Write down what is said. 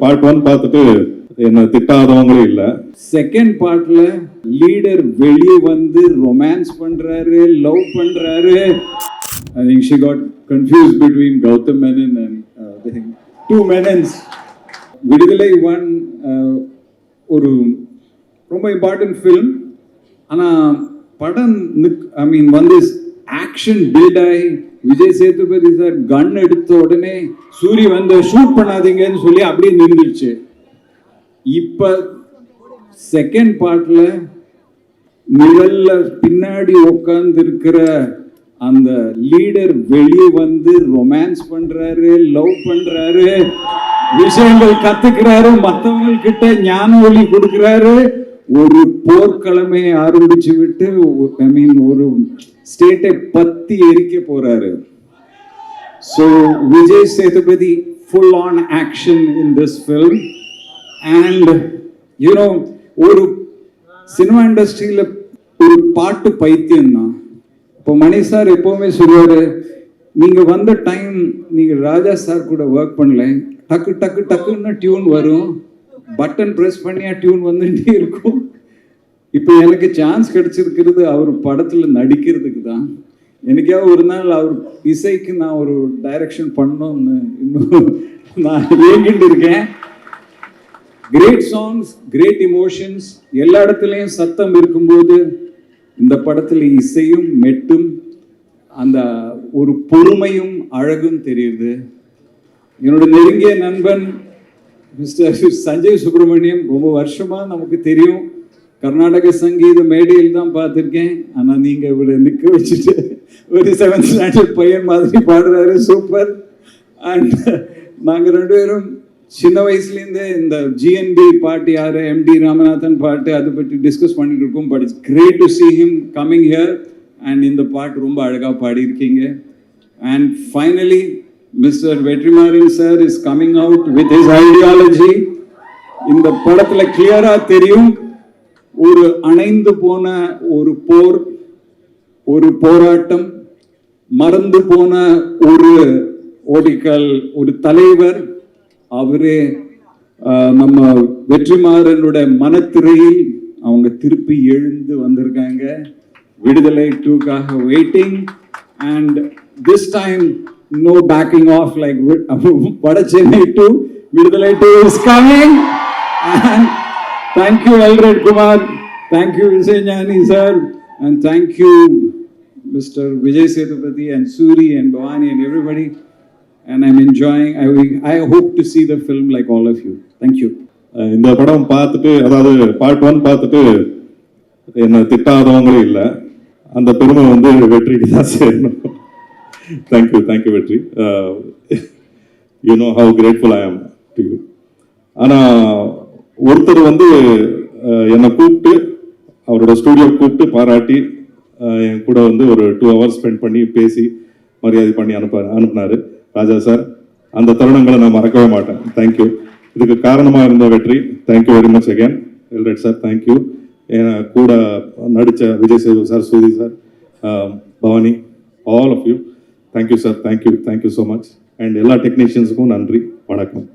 Part 1 பார்த்துட்டு என்ன திட்டாதவங்களே இல்ல. செகண்ட் பார்ட்ல லீடர் வெளியே வந்து ரொமான்ஸ் பண்றாரு, லவ் பண்றாரு. I think she got confused between Gautam Menon and the two Menons. விடுதலை 1 ஒரு ரொம்ப இம்பார்ட்டன்ட் ஃபிலிம். ஆனால் படம் வந்து ஆக்ஷன் பில்ட் ஆகி விஜய் சேதுபதி சார் கன் எடுத்த உடனே சூரி வந்து ஷூட் பண்ணாதீங்கன்னு சொல்லி அப்படியே நின்றுடுச்சு. இப்ப செகண்ட் பார்ட்ல நிழல்ல பின்னாடி உட்கார்ந்து இருக்கிற அந்த லீடர் வெளியே வந்து ரொமான்ஸ் பண்றாரு, லவ் பண்றாரு, விஷயங்கள் கத்துக்கிறாரு, மற்றவங்க கிட்ட ஞான ஒளி கொடுக்கிறாரு. ஒரு போர்க்களமே ஆரம்பிச்சு விட்டு ஒரு ஸ்டேட்டை பத்தி எரிக்க போறாரு. So Vijay Sethupathi full on action in this film. And you know, ஒரு சினிமா இண்டஸ்ட்ரியில ஒரு பாட்டு பைத்தியம் தான். இப்போ மணி சார் எப்பவுமே சொல்லுவாரு, நீங்க வந்த டைம் நீங்க ராஜா சார் கூட ஒர்க் பண்ணல, டக்கு டக்கு டக்குன்னு டியூன் வரும், பட்டன் ப்ரெஸ் பண்ணியா டியூன் வந்துட்டே இருக்கும். இப்போ எனக்கு சான்ஸ் கிடைச்சிருக்கிறது அவர் படத்துல நடிக்கிறதுக்கு தான். எனக்கே ஒரு நாள் அவர் இசைக்கு நான் ஒரு டைரக்ஷன் பண்ணோம்னு இன்னும் நான் ஏங்கிட்டு இருக்கேன். கிரேட் சாங்ஸ், கிரேட் இமோஷன்ஸ், எல்லா இடத்துலையும் சத்தம் இருக்கும்போது இந்த படத்துல இசையும் மெட்டும் அந்த ஒரு பொறுமையும் அழகும் தெரியுது. என்னோட நெருங்கிய நண்பன் மிஸ்டர் சஞ்சய் சுப்பிரமணியம் ரொம்ப வருஷமா நமக்கு தெரியும். கர்நாடக சங்கீத மேடையில் தான் பார்த்துருக்கேன். ஆனால் நீங்கள் இவரை நிற்க வச்சுட்டு ஒரு 7th ஸ்டாண்டர்ட் பையன் மாதிரி பாடுறாரு, சூப்பர். அண்ட் நாங்கள் 2 பேரும் சின்ன வயசுலேருந்தே இந்த ஜிஎன்பி பாட்டு யார், எம்டி ராமநாதன் பாட்டு அதை பற்றி டிஸ்கஸ் பண்ணிட்டு இருக்கோம். But it's great to see him coming here. And இந்த பாட்டு ரொம்ப அழகாக பாடியிருக்கீங்க. And finally mister Vetrimaaran sir is coming out with his ideology. இந்த படத்தில் கிளியராக தெரியும், ஒரு அணைந்து போன ஒரு போர், ஒரு போராட்டம், மறந்து போன ஒரு ஓடிக்கல், ஒரு தலைவர், அவரே நம்ம வெற்றிமாறனுடைய மனத்திரையில் அவங்க திருப்பி எழுந்து வந்திருக்காங்க. விடுதலை 2க்காக waiting. And this time no backing off like Vada Chennai 2. Viduthalai 2 is coming. And thank you Elred Kumar, thank you Vijay Gnani sir, and thank you Mr. Vijay Sethupathi and Suri and Bhavani and everybody. And I'm enjoying. I hope to see the film like all of you. Thank you. இந்த படம் பார்த்துட்டு, அதாவது part 1 பார்த்துட்டு என்ன திட்டாதவங்களே இல்லை. அந்த பெருமை வந்து வெற்றிக்கு தான் சேரணும். தேங்க்யூ வெற்றி. You know how grateful I am to you. ஆனால் ஒருத்தர் வந்து என்னை கூப்பிட்டு, அவரோட ஸ்டூடியோ கூப்பிட்டு பாராட்டி என் கூட வந்து ஒரு 2 hours ஸ்பெண்ட் பண்ணி பேசி மரியாதை பண்ணி அனுப்புனாரு ராஜா சார். அந்த தருணங்களை நான் மறக்கவே மாட்டேன். தேங்க்யூ. இதுக்கு காரணமாக இருந்த Vetri, thank you very much again. Elred sir thank you. என் கூட நடித்த Vijay Sethu sir, Soori sir, Bhavani, all of you thank you sir. Thank you so much. And எல்லா டெக்னீஷியன்ஸுக்கும் நன்றி, வணக்கம்.